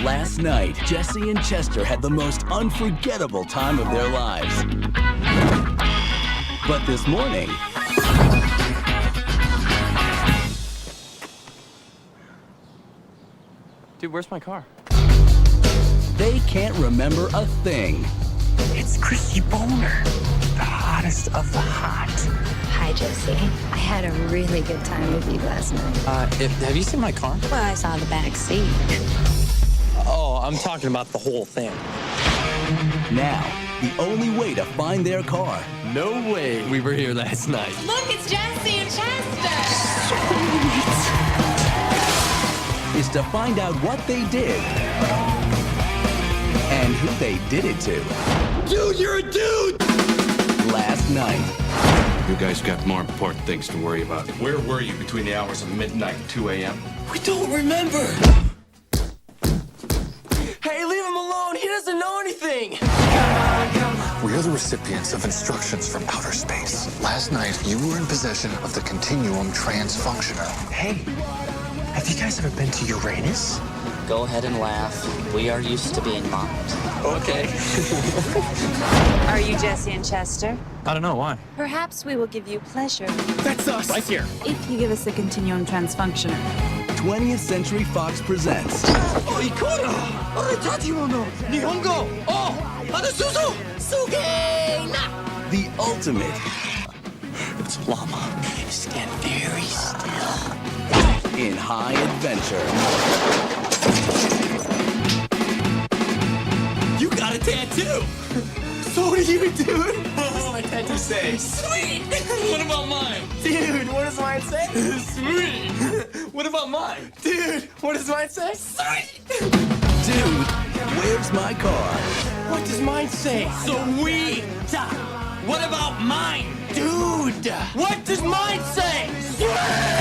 Last night, Jesse and Chester had the most unforgettable time of their lives. But this morning, Dude, where's my car? they can't remember a thing. It's Christy Boner, the hottest of the hot. Hi, Jesse. I had a really good time with you last night. Have you seen my car? Well, I saw the back seat. Oh, I'm talking about the whole thing. Now, the only way to find their car No way we were here last night. Look, it's Jesse and Chester. is to find out what they did and who they did it to. Dude, you're a dude! Last night. You guys got more important things to worry about. Where were you between the hours of midnight and 2 a.m.? We don't remember. Hey, leave him alone. He doesn't know anything. We are the recipients of instructions from outer space. Last night, you were in possession of the Continuum Transfunctioner. Hey, have you guys ever been to Uranus? Go ahead and laugh. We are used to being mocked. Okay. Are you Jesse and Chester? I don't know why. Perhaps we will give you pleasure That's us. Right here. if you give us a Continuum Transfunctioner. 20th Century Fox presents Oh, Ikora! Nihongo! Oh, Hanasuzu! Sugena! the ultimate It's a llama. Stand very still. in high adventure. You got a tattoo! So do you, dude! What does my tattoo say? Sweet! What about mine? Dude, what does mine say? Sweet! What about mine? Dude, what does mine say? Sweet! Dude, where's my car? What does mine say? Sweet! What about mine? Dude! What does mine say? Sweet!